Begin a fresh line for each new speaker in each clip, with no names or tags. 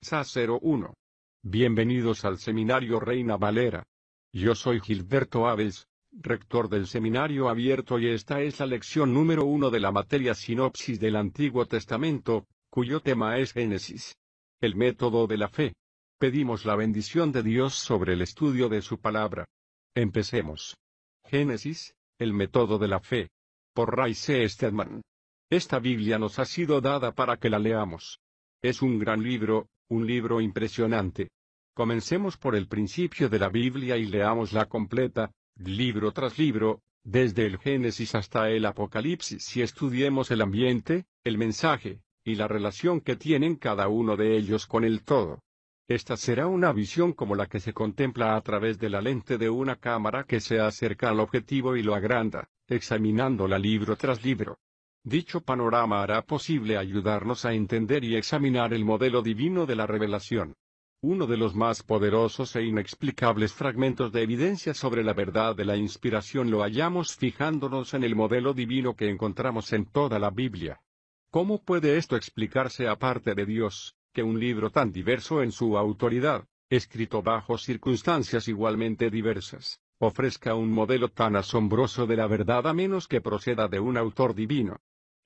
SA 01. Bienvenidos al Seminario Reina Valera. Yo soy Gilberto Aves, rector del Seminario Abierto, y esta es la lección número 1 de la materia Sinopsis del Antiguo Testamento, cuyo tema es Génesis. El método de la fe. Pedimos la bendición de Dios sobre el estudio de su palabra. Empecemos. Génesis, el método de la fe. Por Ray C. Stedman. Esta Biblia nos ha sido dada para que la leamos. Es un gran libro, un libro impresionante. Comencemos por el principio de la Biblia y leámosla completa, libro tras libro, desde el Génesis hasta el Apocalipsis, y estudiemos el ambiente, el mensaje, y la relación que tienen cada uno de ellos con el todo. Esta será una visión como la que se contempla a través de la lente de una cámara que se acerca al objetivo y lo agranda, examinándola libro tras libro. Dicho panorama hará posible ayudarnos a entender y examinar el modelo divino de la revelación. Uno de los más poderosos e inexplicables fragmentos de evidencia sobre la verdad de la inspiración lo hallamos fijándonos en el modelo divino que encontramos en toda la Biblia. ¿Cómo puede esto explicarse aparte de Dios, que un libro tan diverso en su autoridad, escrito bajo circunstancias igualmente diversas, ofrezca un modelo tan asombroso de la verdad a menos que proceda de un autor divino?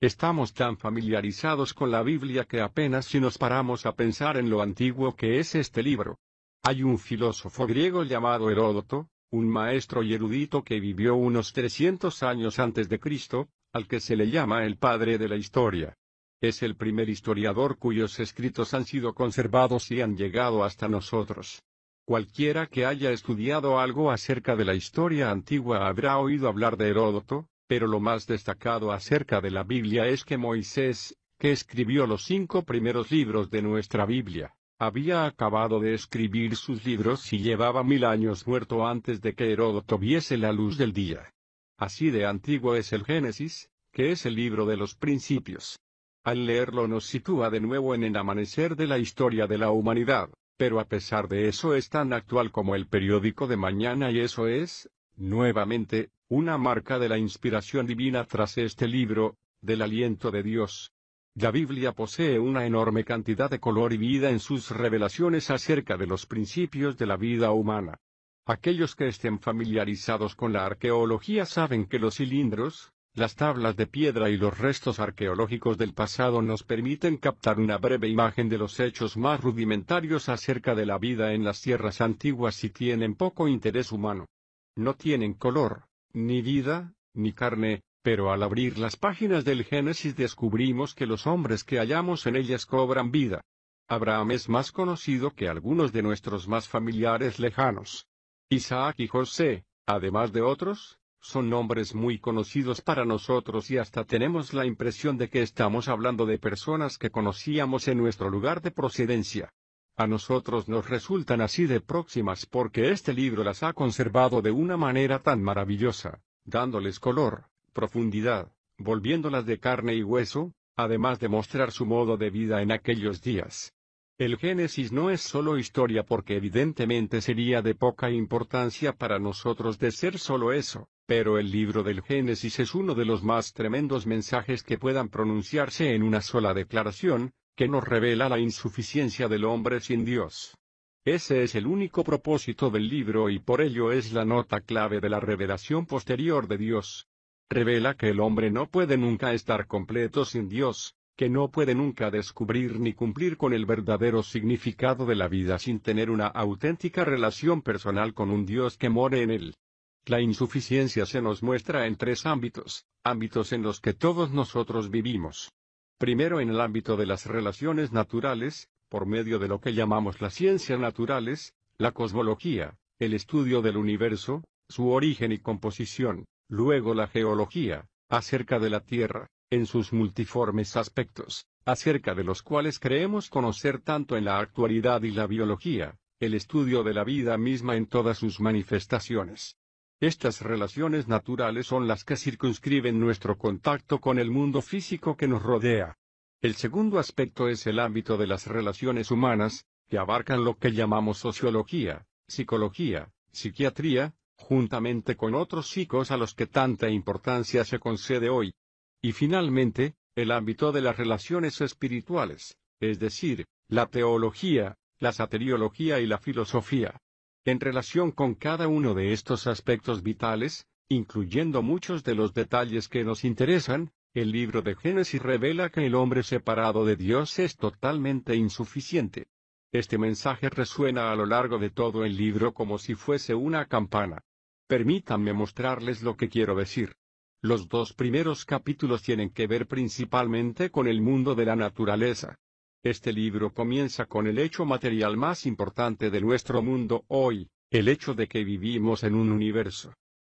Estamos tan familiarizados con la Biblia que apenas si nos paramos a pensar en lo antiguo que es este libro. Hay un filósofo griego llamado Heródoto, un maestro y erudito que vivió unos 300 años antes de Cristo, al que se le llama el padre de la historia. Es el primer historiador cuyos escritos han sido conservados y han llegado hasta nosotros. Cualquiera que haya estudiado algo acerca de la historia antigua habrá oído hablar de Heródoto, pero lo más destacado acerca de la Biblia es que Moisés, que escribió los 5 primeros libros de nuestra Biblia, había acabado de escribir sus libros y llevaba 1000 años muerto antes de que Heródoto viese la luz del día. Así de antiguo es el Génesis, que es el libro de los principios. Al leerlo nos sitúa de nuevo en el amanecer de la historia de la humanidad, pero a pesar de eso es tan actual como el periódico de mañana, y eso es, nuevamente, una marca de la inspiración divina tras este libro, del aliento de Dios. La Biblia posee una enorme cantidad de color y vida en sus revelaciones acerca de los principios de la vida humana. Aquellos que estén familiarizados con la arqueología saben que los cilindros, las tablas de piedra y los restos arqueológicos del pasado nos permiten captar una breve imagen de los hechos más rudimentarios acerca de la vida en las tierras antiguas y tienen poco interés humano. No tienen color, ni vida, ni carne, pero al abrir las páginas del Génesis descubrimos que los hombres que hallamos en ellas cobran vida. Abraham es más conocido que algunos de nuestros más familiares lejanos. Isaac y José, además de otros, son nombres muy conocidos para nosotros y hasta tenemos la impresión de que estamos hablando de personas que conocíamos en nuestro lugar de procedencia. A nosotros nos resultan así de próximas porque este libro las ha conservado de una manera tan maravillosa, dándoles color, profundidad, volviéndolas de carne y hueso, además de mostrar su modo de vida en aquellos días. El Génesis no es solo historia porque evidentemente sería de poca importancia para nosotros de ser solo eso, pero el libro del Génesis es uno de los más tremendos mensajes que puedan pronunciarse en una sola declaración, que nos revela la insuficiencia del hombre sin Dios. Ese es el único propósito del libro y por ello es la nota clave de la revelación posterior de Dios. Revela que el hombre no puede nunca estar completo sin Dios, que no puede nunca descubrir ni cumplir con el verdadero significado de la vida sin tener una auténtica relación personal con un Dios que more en él. La insuficiencia se nos muestra en 3 ámbitos, ámbitos en los que todos nosotros vivimos. Primero, en el ámbito de las relaciones naturales, por medio de lo que llamamos las ciencias naturales, la cosmología, el estudio del universo, su origen y composición; luego la geología, acerca de la Tierra, en sus multiformes aspectos, acerca de los cuales creemos conocer tanto en la actualidad; y la biología, el estudio de la vida misma en todas sus manifestaciones. Estas relaciones naturales son las que circunscriben nuestro contacto con el mundo físico que nos rodea. El segundo aspecto es el ámbito de las relaciones humanas, que abarcan lo que llamamos sociología, psicología, psiquiatría, juntamente con otros psicos a los que tanta importancia se concede hoy. Y finalmente, el ámbito de las relaciones espirituales, es decir, la teología, la soteriología y la filosofía. En relación con cada uno de estos aspectos vitales, incluyendo muchos de los detalles que nos interesan, el libro de Génesis revela que el hombre separado de Dios es totalmente insuficiente. Este mensaje resuena a lo largo de todo el libro como si fuese una campana. Permítanme mostrarles lo que quiero decir. Los dos primeros capítulos tienen que ver principalmente con el mundo de la naturaleza. Este libro comienza con el hecho material más importante de nuestro mundo hoy, el hecho de que vivimos en un universo.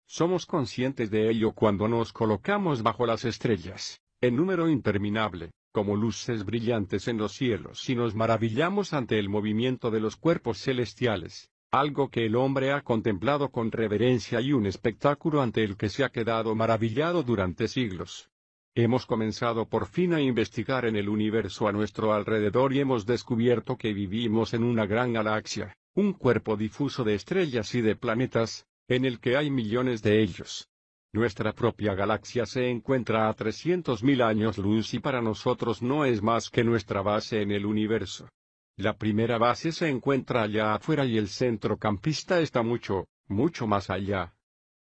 Somos conscientes de ello cuando nos colocamos bajo las estrellas, en número interminable, como luces brillantes en los cielos, y nos maravillamos ante el movimiento de los cuerpos celestiales, algo que el hombre ha contemplado con reverencia y un espectáculo ante el que se ha quedado maravillado durante siglos. Hemos comenzado por fin a investigar en el universo a nuestro alrededor y hemos descubierto que vivimos en una gran galaxia, un cuerpo difuso de estrellas y de planetas, en el que hay millones de ellos. Nuestra propia galaxia se encuentra a 300.000 años luz y para nosotros no es más que nuestra base en el universo. La primera base se encuentra allá afuera y el centrocampista está mucho, mucho más allá.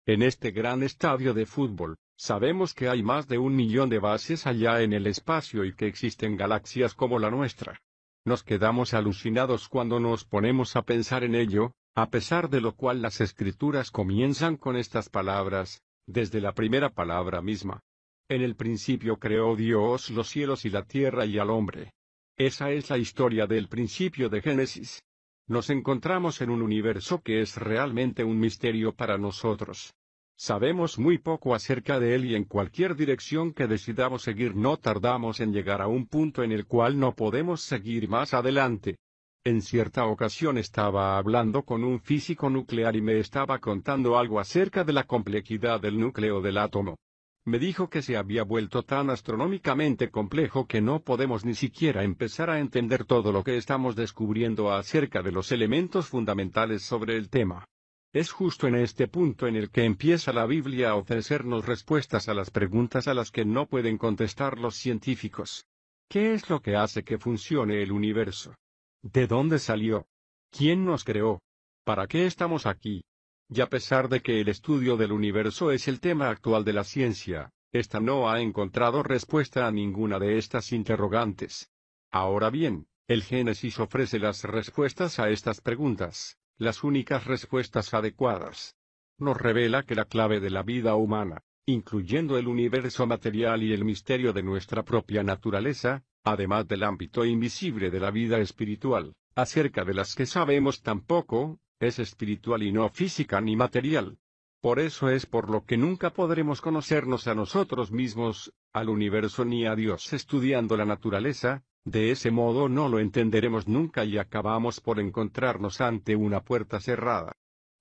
En este gran estadio de fútbol, sabemos que hay más de 1 millón de bases allá en el espacio y que existen galaxias como la nuestra. Nos quedamos alucinados cuando nos ponemos a pensar en ello, a pesar de lo cual las escrituras comienzan con estas palabras, desde la primera palabra misma. En el principio creó Dios los cielos y la tierra y al hombre. Esa es la historia del principio de Génesis. Nos encontramos en un universo que es realmente un misterio para nosotros. Sabemos muy poco acerca de él y en cualquier dirección que decidamos seguir no tardamos en llegar a un punto en el cual no podemos seguir más adelante. En cierta ocasión estaba hablando con un físico nuclear y me estaba contando algo acerca de la complejidad del núcleo del átomo. Me dijo que se había vuelto tan astronómicamente complejo que no podemos ni siquiera empezar a entender todo lo que estamos descubriendo acerca de los elementos fundamentales sobre el tema. Es justo en este punto en el que empieza la Biblia a ofrecernos respuestas a las preguntas a las que no pueden contestar los científicos. ¿Qué es lo que hace que funcione el universo? ¿De dónde salió? ¿Quién nos creó? ¿Para qué estamos aquí? Y a pesar de que el estudio del universo es el tema actual de la ciencia, ésta no ha encontrado respuesta a ninguna de estas interrogantes. Ahora bien, el Génesis ofrece las respuestas a estas preguntas, las únicas respuestas adecuadas. Nos revela que la clave de la vida humana, incluyendo el universo material y el misterio de nuestra propia naturaleza, además del ámbito invisible de la vida espiritual, acerca de las que sabemos tan poco, es espiritual y no física ni material. Por eso es por lo que nunca podremos conocernos a nosotros mismos, al universo ni a Dios estudiando la naturaleza, de ese modo no lo entenderemos nunca y acabamos por encontrarnos ante una puerta cerrada.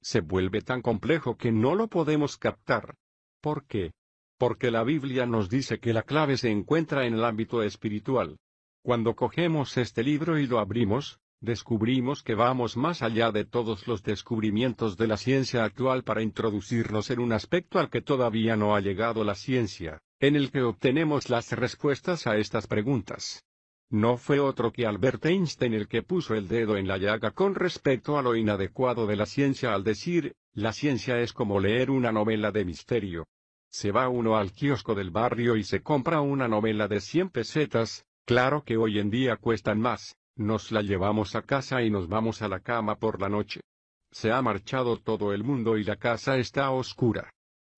Se vuelve tan complejo que no lo podemos captar. ¿Por qué? Porque la Biblia nos dice que la clave se encuentra en el ámbito espiritual. Cuando cogemos este libro y lo abrimos, descubrimos que vamos más allá de todos los descubrimientos de la ciencia actual para introducirnos en un aspecto al que todavía no ha llegado la ciencia, en el que obtenemos las respuestas a estas preguntas. No fue otro que Albert Einstein el que puso el dedo en la llaga con respecto a lo inadecuado de la ciencia al decir, la ciencia es como leer una novela de misterio. Se va uno al kiosco del barrio y se compra una novela de 100 pesetas, claro que hoy en día cuestan más. Nos la llevamos a casa y nos vamos a la cama por la noche. Se ha marchado todo el mundo y la casa está oscura.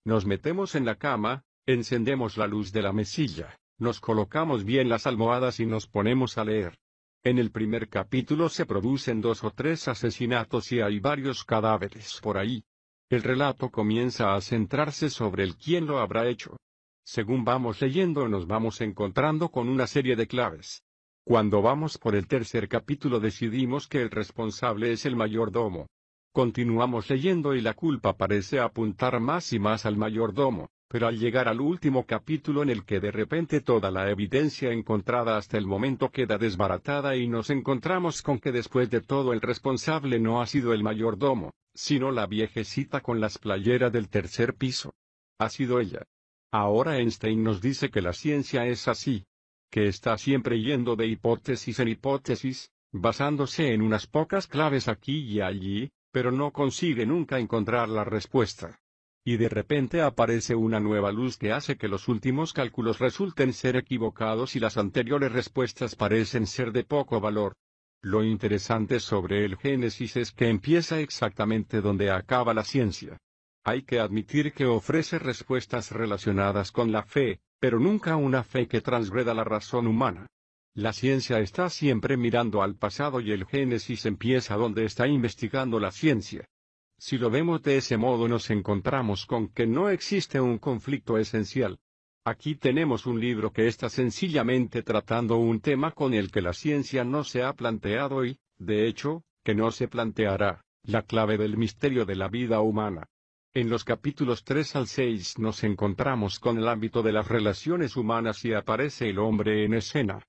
Nos metemos en la cama, encendemos la luz de la mesilla, nos colocamos bien las almohadas y nos ponemos a leer. En el primer capítulo se producen 2 o 3 asesinatos y hay varios cadáveres por ahí. El relato comienza a centrarse sobre el quién lo habrá hecho. Según vamos leyendo nos vamos encontrando con una serie de claves. Cuando vamos por el tercer capítulo decidimos que el responsable es el mayordomo. Continuamos leyendo y la culpa parece apuntar más y más al mayordomo, pero al llegar al último capítulo en el que de repente toda la evidencia encontrada hasta el momento queda desbaratada y nos encontramos con que después de todo el responsable no ha sido el mayordomo, sino la viejecita con las playeras del tercer piso. Ha sido ella. Ahora Einstein nos dice que la ciencia es así, que está siempre yendo de hipótesis en hipótesis, basándose en unas pocas claves aquí y allí, pero no consigue nunca encontrar la respuesta. Y de repente aparece una nueva luz que hace que los últimos cálculos resulten ser equivocados y las anteriores respuestas parecen ser de poco valor. Lo interesante sobre el Génesis es que empieza exactamente donde acaba la ciencia. Hay que admitir que ofrece respuestas relacionadas con la fe, pero nunca una fe que transgreda la razón humana. La ciencia está siempre mirando al pasado y el Génesis empieza donde está investigando la ciencia. Si lo vemos de ese modo nos encontramos con que no existe un conflicto esencial. Aquí tenemos un libro que está sencillamente tratando un tema con el que la ciencia no se ha planteado y, de hecho, que no se planteará, la clave del misterio de la vida humana. En los capítulos 3 al 6 nos encontramos con el ámbito de las relaciones humanas y aparece el hombre en escena.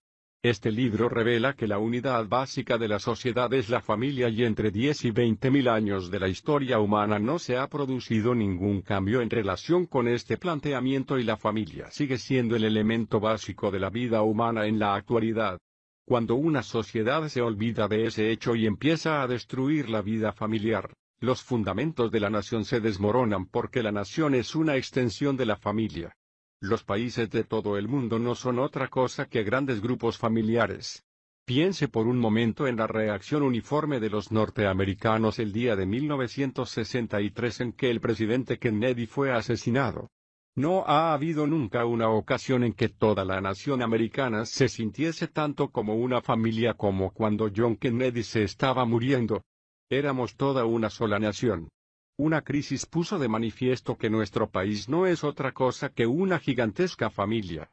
Este libro revela que la unidad básica de la sociedad es la familia y entre 10 y 20.000 años de la historia humana no se ha producido ningún cambio en relación con este planteamiento y la familia sigue siendo el elemento básico de la vida humana en la actualidad. Cuando una sociedad se olvida de ese hecho y empieza a destruir la vida familiar, los fundamentos de la nación se desmoronan porque la nación es una extensión de la familia. Los países de todo el mundo no son otra cosa que grandes grupos familiares. Piense por un momento en la reacción uniforme de los norteamericanos el día de 1963 en que el presidente Kennedy fue asesinado. No ha habido nunca una ocasión en que toda la nación americana se sintiese tanto como una familia como cuando John Kennedy se estaba muriendo. Éramos toda una sola nación. Una crisis puso de manifiesto que nuestro país no es otra cosa que una gigantesca familia.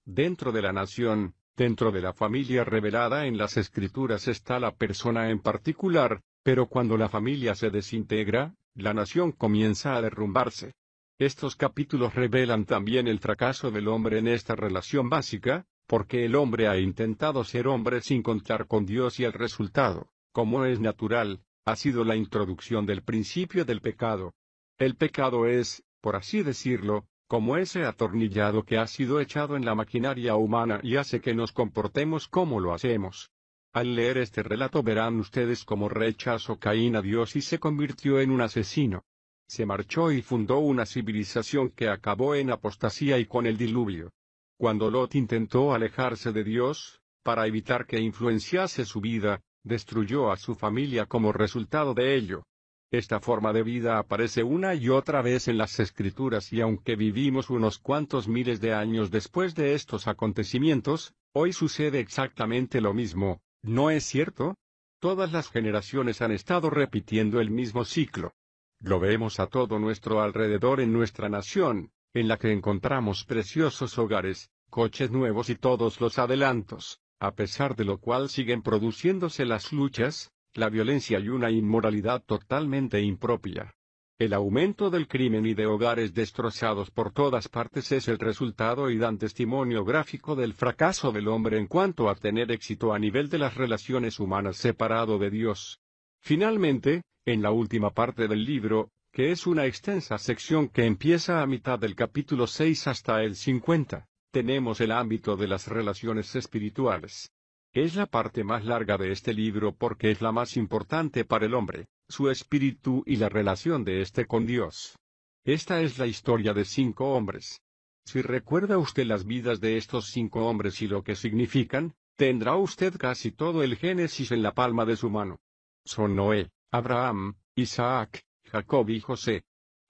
Dentro de la nación, dentro de la familia revelada en las Escrituras está la persona en particular, pero cuando la familia se desintegra, la nación comienza a derrumbarse. Estos capítulos revelan también el fracaso del hombre en esta relación básica, porque el hombre ha intentado ser hombre sin contar con Dios y el resultado, como es natural, ha sido la introducción del principio del pecado. El pecado es, por así decirlo, como ese atornillado que ha sido echado en la maquinaria humana y hace que nos comportemos como lo hacemos. Al leer este relato verán ustedes cómo rechazó Caín a Dios y se convirtió en un asesino. Se marchó y fundó una civilización que acabó en apostasía y con el diluvio. Cuando Lot intentó alejarse de Dios, para evitar que influenciase su vida, destruyó a su familia como resultado de ello. Esta forma de vida aparece una y otra vez en las Escrituras y aunque vivimos unos cuantos miles de años después de estos acontecimientos, hoy sucede exactamente lo mismo, ¿no es cierto? Todas las generaciones han estado repitiendo el mismo ciclo. Lo vemos a todo nuestro alrededor en nuestra nación, en la que encontramos preciosos hogares, coches nuevos y todos los adelantos, a pesar de lo cual siguen produciéndose las luchas, la violencia y una inmoralidad totalmente impropia. El aumento del crimen y de hogares destrozados por todas partes es el resultado y dan testimonio gráfico del fracaso del hombre en cuanto a tener éxito a nivel de las relaciones humanas separado de Dios. Finalmente, en la última parte del libro, que es una extensa sección que empieza a mitad del capítulo 6 hasta el 50, tenemos el ámbito de las relaciones espirituales. Es la parte más larga de este libro porque es la más importante para el hombre, su espíritu y la relación de éste con Dios. Esta es la historia de 5 hombres. Si recuerda usted las vidas de estos 5 hombres y lo que significan, tendrá usted casi todo el Génesis en la palma de su mano. Son Noé, Abraham, Isaac, Jacob y José.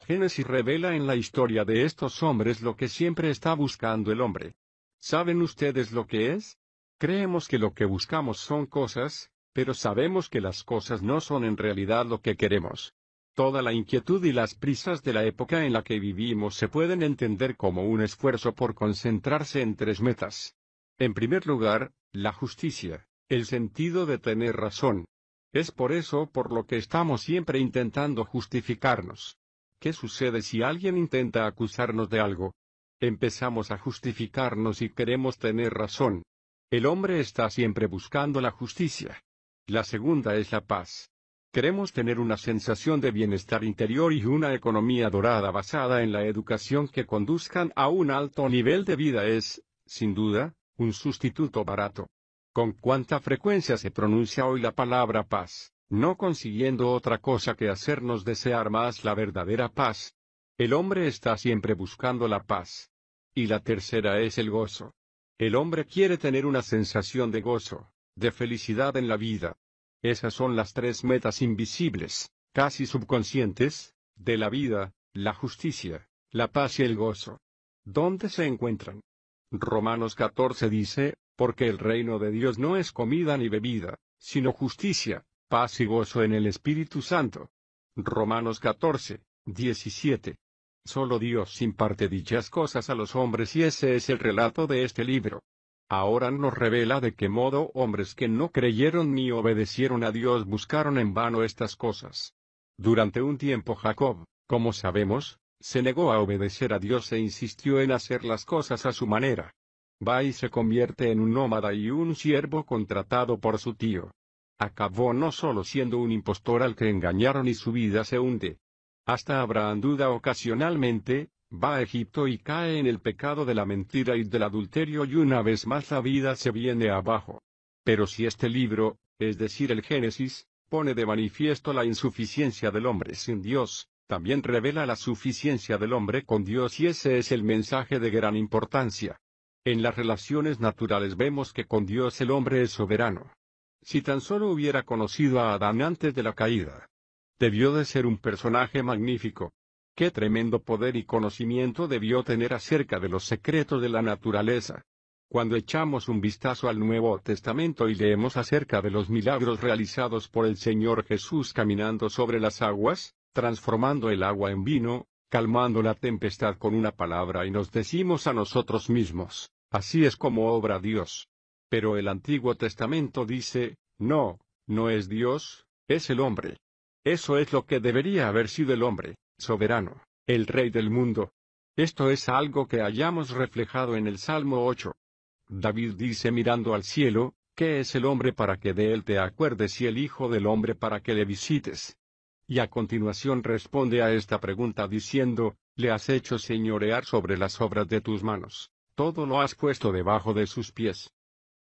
Génesis revela en la historia de estos hombres lo que siempre está buscando el hombre. ¿Saben ustedes lo que es? Creemos que lo que buscamos son cosas, pero sabemos que las cosas no son en realidad lo que queremos. Toda la inquietud y las prisas de la época en la que vivimos se pueden entender como un esfuerzo por concentrarse en 3 metas. En primer lugar, la justicia, el sentido de tener razón. Es por eso por lo que estamos siempre intentando justificarnos. ¿Qué sucede si alguien intenta acusarnos de algo? Empezamos a justificarnos y queremos tener razón. El hombre está siempre buscando la justicia. La segunda es la paz. Queremos tener una sensación de bienestar interior y una economía dorada basada en la educación que conduzcan a un alto nivel de vida es, sin duda, un sustituto barato. Con cuánta frecuencia se pronuncia hoy la palabra paz, no consiguiendo otra cosa que hacernos desear más la verdadera paz. El hombre está siempre buscando la paz. Y la tercera es el gozo. El hombre quiere tener una sensación de gozo, de felicidad en la vida. Esas son las tres metas invisibles, casi subconscientes, de la vida: la justicia, la paz y el gozo. ¿Dónde se encuentran? Romanos 14 dice, porque el reino de Dios no es comida ni bebida, sino justicia, paz y gozo en el Espíritu Santo. Romanos 14, 17. Solo Dios imparte dichas cosas a los hombres y ese es el relato de este libro. Ahora nos revela de qué modo hombres que no creyeron ni obedecieron a Dios buscaron en vano estas cosas. Durante un tiempo Jacob, como sabemos, se negó a obedecer a Dios e insistió en hacer las cosas a su manera. Va y se convierte en un nómada y un siervo contratado por su tío. Acabó no solo siendo un impostor al que engañaron y su vida se hunde. Hasta Abraham duda ocasionalmente, va a Egipto y cae en el pecado de la mentira y del adulterio y una vez más la vida se viene abajo. Pero si este libro, es decir el Génesis, pone de manifiesto la insuficiencia del hombre sin Dios, también revela la suficiencia del hombre con Dios y ese es el mensaje de gran importancia. En las relaciones naturales vemos que con Dios el hombre es soberano. Si tan solo hubiera conocido a Adán antes de la caída. Debió de ser un personaje magnífico. Qué tremendo poder y conocimiento debió tener acerca de los secretos de la naturaleza. Cuando echamos un vistazo al Nuevo Testamento y leemos acerca de los milagros realizados por el Señor Jesús caminando sobre las aguas, transformando el agua en vino, calmando la tempestad con una palabra y nos decimos a nosotros mismos, así es como obra Dios. Pero el Antiguo Testamento dice, no, no es Dios, es el hombre. Eso es lo que debería haber sido el hombre, soberano, el rey del mundo. Esto es algo que hallamos reflejado en el Salmo 8. David dice mirando al cielo, ¿qué es el hombre para que de él te acuerdes y el hijo del hombre para que le visites? Y a continuación responde a esta pregunta diciendo, le has hecho señorear sobre las obras de tus manos, todo lo has puesto debajo de sus pies.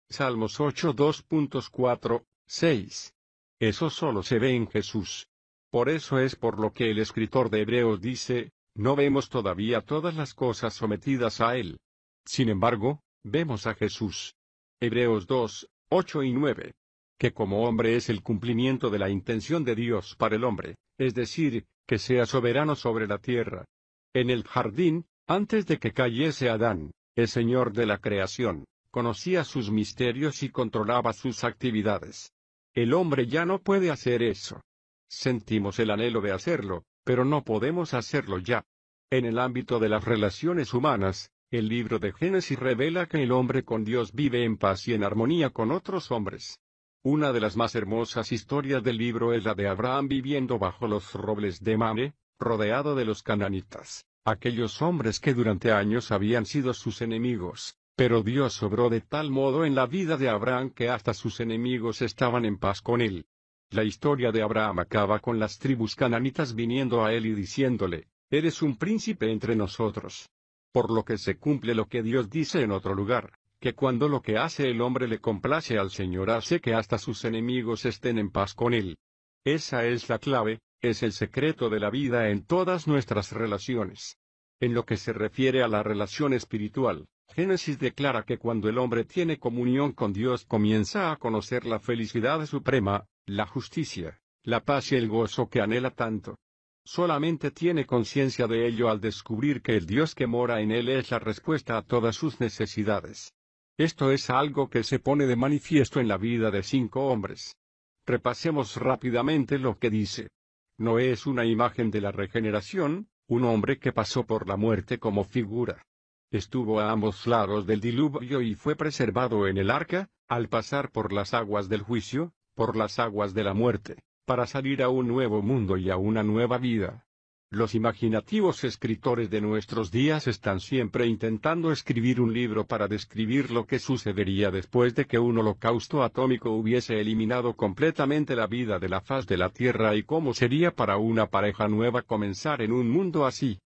Salmos 8 2.4, 6. Eso solo se ve en Jesús. Por eso es por lo que el escritor de Hebreos dice, no vemos todavía todas las cosas sometidas a él. Sin embargo, vemos a Jesús. Hebreos 2, 8 y 9. Que como hombre es el cumplimiento de la intención de Dios para el hombre, es decir, que sea soberano sobre la tierra. En el jardín, antes de que cayese Adán, el Señor de la creación, conocía sus misterios y controlaba sus actividades. El hombre ya no puede hacer eso. Sentimos el anhelo de hacerlo, pero no podemos hacerlo ya. En el ámbito de las relaciones humanas, el libro de Génesis revela que el hombre con Dios vive en paz y en armonía con otros hombres. Una de las más hermosas historias del libro es la de Abraham viviendo bajo los robles de Mamre, rodeado de los cananitas, aquellos hombres que durante años habían sido sus enemigos, pero Dios obró de tal modo en la vida de Abraham que hasta sus enemigos estaban en paz con él. La historia de Abraham acaba con las tribus cananitas viniendo a él y diciéndole, eres un príncipe entre nosotros. Por lo que se cumple lo que Dios dice en otro lugar, que cuando lo que hace el hombre le complace al Señor hace que hasta sus enemigos estén en paz con él. Esa es la clave, es el secreto de la vida en todas nuestras relaciones. En lo que se refiere a la relación espiritual, Génesis declara que cuando el hombre tiene comunión con Dios comienza a conocer la felicidad suprema, la justicia, la paz y el gozo que anhela tanto. Solamente tiene conciencia de ello al descubrir que el Dios que mora en él es la respuesta a todas sus necesidades. Esto es algo que se pone de manifiesto en la vida de 5 hombres. Repasemos rápidamente lo que dice. Noé es una imagen de la regeneración, un hombre que pasó por la muerte como figura. Estuvo a ambos lados del diluvio y fue preservado en el arca, al pasar por las aguas del juicio, por las aguas de la muerte, para salir a un nuevo mundo y a una nueva vida. Los imaginativos escritores de nuestros días están siempre intentando escribir un libro para describir lo que sucedería después de que un holocausto atómico hubiese eliminado completamente la vida de la faz de la Tierra y cómo sería para una pareja nueva comenzar en un mundo así.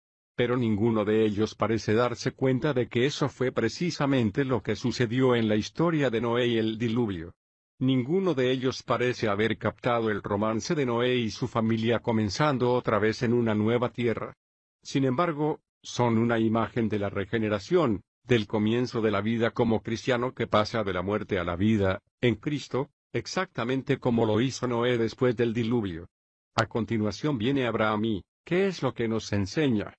Pero ninguno de ellos parece darse cuenta de que eso fue precisamente lo que sucedió en la historia de Noé y el diluvio. Ninguno de ellos parece haber captado el romance de Noé y su familia comenzando otra vez en una nueva tierra. Sin embargo, son una imagen de la regeneración, del comienzo de la vida como cristiano que pasa de la muerte a la vida, en Cristo, exactamente como lo hizo Noé después del diluvio. A continuación viene Abraham y, ¿qué es lo que nos enseña?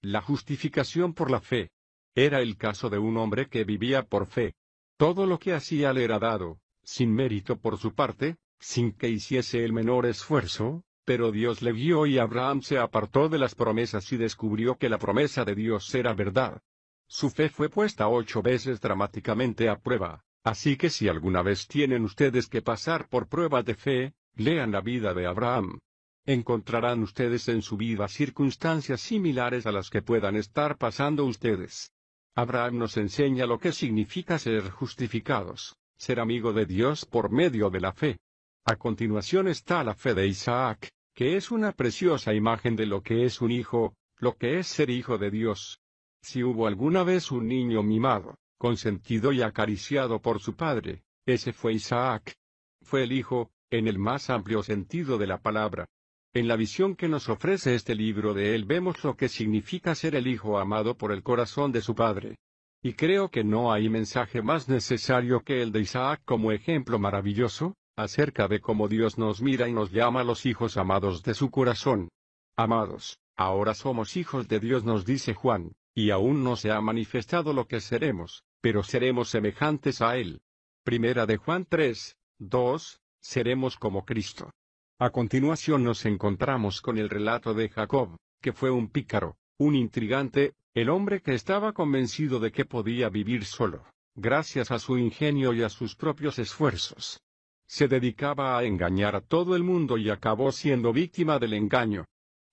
La justificación por la fe. Era el caso de un hombre que vivía por fe. Todo lo que hacía le era dado, sin mérito por su parte, sin que hiciese el menor esfuerzo, pero Dios le guió y Abraham se apartó de las promesas y descubrió que la promesa de Dios era verdad. Su fe fue puesta 8 veces dramáticamente a prueba, así que si alguna vez tienen ustedes que pasar por pruebas de fe, lean la vida de Abraham. Encontrarán ustedes en su vida circunstancias similares a las que puedan estar pasando ustedes. Abraham nos enseña lo que significa ser justificados, ser amigo de Dios por medio de la fe. A continuación está la fe de Isaac, que es una preciosa imagen de lo que es un hijo, lo que es ser hijo de Dios. Si hubo alguna vez un niño mimado, consentido y acariciado por su padre, ese fue Isaac. Fue el hijo, en el más amplio sentido de la palabra. En la visión que nos ofrece este libro de él vemos lo que significa ser el hijo amado por el corazón de su padre. Y creo que no hay mensaje más necesario que el de Isaac como ejemplo maravilloso, acerca de cómo Dios nos mira y nos llama los hijos amados de su corazón. Amados, ahora somos hijos de Dios, nos dice Juan, y aún no se ha manifestado lo que seremos, pero seremos semejantes a Él. Primera de Juan 3, 2, seremos como Cristo. A continuación nos encontramos con el relato de Jacob, que fue un pícaro, un intrigante, el hombre que estaba convencido de que podía vivir solo, gracias a su ingenio y a sus propios esfuerzos. Se dedicaba a engañar a todo el mundo y acabó siendo víctima del engaño.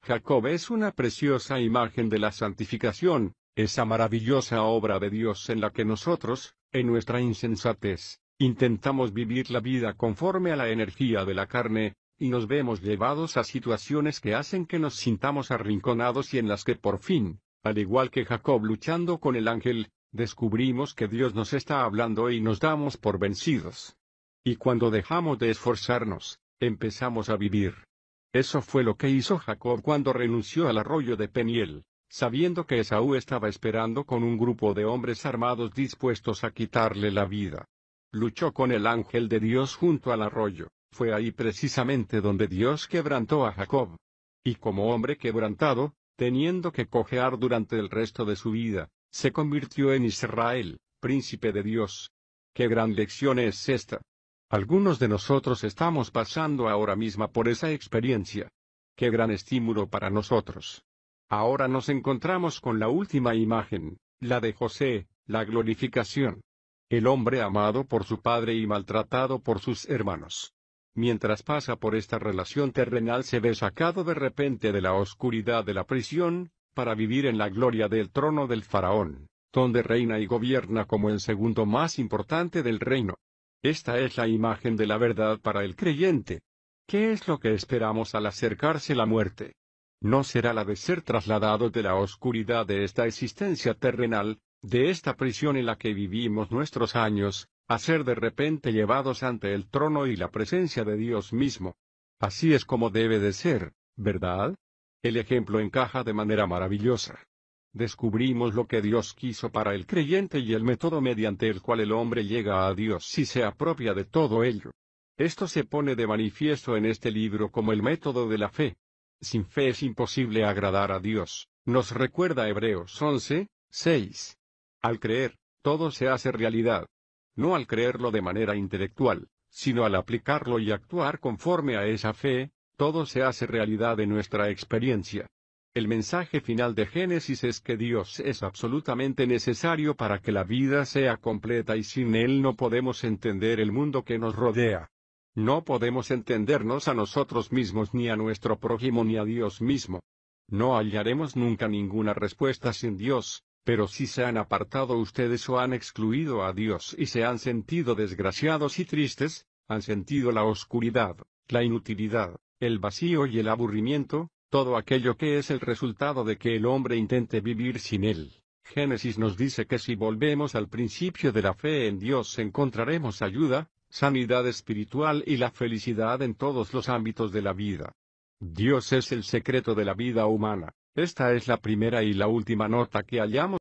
Jacob es una preciosa imagen de la santificación, esa maravillosa obra de Dios en la que nosotros, en nuestra insensatez, intentamos vivir la vida conforme a la energía de la carne, y nos vemos llevados a situaciones que hacen que nos sintamos arrinconados y en las que por fin, al igual que Jacob luchando con el ángel, descubrimos que Dios nos está hablando y nos damos por vencidos. Y cuando dejamos de esforzarnos, empezamos a vivir. Eso fue lo que hizo Jacob cuando renunció al arroyo de Peniel, sabiendo que Esaú estaba esperando con un grupo de hombres armados dispuestos a quitarle la vida. Luchó con el ángel de Dios junto al arroyo. Fue ahí precisamente donde Dios quebrantó a Jacob. Y como hombre quebrantado, teniendo que cojear durante el resto de su vida, se convirtió en Israel, príncipe de Dios. ¡Qué gran lección es esta! Algunos de nosotros estamos pasando ahora mismo por esa experiencia. ¡Qué gran estímulo para nosotros! Ahora nos encontramos con la última imagen, la de José, la glorificación. El hombre amado por su padre y maltratado por sus hermanos. Mientras pasa por esta relación terrenal se ve sacado de repente de la oscuridad de la prisión, para vivir en la gloria del trono del faraón, donde reina y gobierna como el segundo más importante del reino. Esta es la imagen de la verdad para el creyente. ¿Qué es lo que esperamos al acercarse la muerte? No será la de ser trasladados de la oscuridad de esta existencia terrenal, de esta prisión en la que vivimos nuestros años, a ser de repente llevados ante el trono y la presencia de Dios mismo. Así es como debe de ser, ¿verdad? El ejemplo encaja de manera maravillosa. Descubrimos lo que Dios quiso para el creyente y el método mediante el cual el hombre llega a Dios si se apropia de todo ello. Esto se pone de manifiesto en este libro como el método de la fe. Sin fe es imposible agradar a Dios, nos recuerda Hebreos 11, 6. Al creer, todo se hace realidad. No al creerlo de manera intelectual, sino al aplicarlo y actuar conforme a esa fe, todo se hace realidad en nuestra experiencia. El mensaje final de Génesis es que Dios es absolutamente necesario para que la vida sea completa y sin Él no podemos entender el mundo que nos rodea. No podemos entendernos a nosotros mismos ni a nuestro prójimo ni a Dios mismo. No hallaremos nunca ninguna respuesta sin Dios, pero si se han apartado ustedes o han excluido a Dios y se han sentido desgraciados y tristes, han sentido la oscuridad, la inutilidad, el vacío y el aburrimiento, todo aquello que es el resultado de que el hombre intente vivir sin él. Génesis nos dice que si volvemos al principio de la fe en Dios encontraremos ayuda, sanidad espiritual y la felicidad en todos los ámbitos de la vida. Dios es el secreto de la vida humana. Esta es la primera y la última nota que hallamos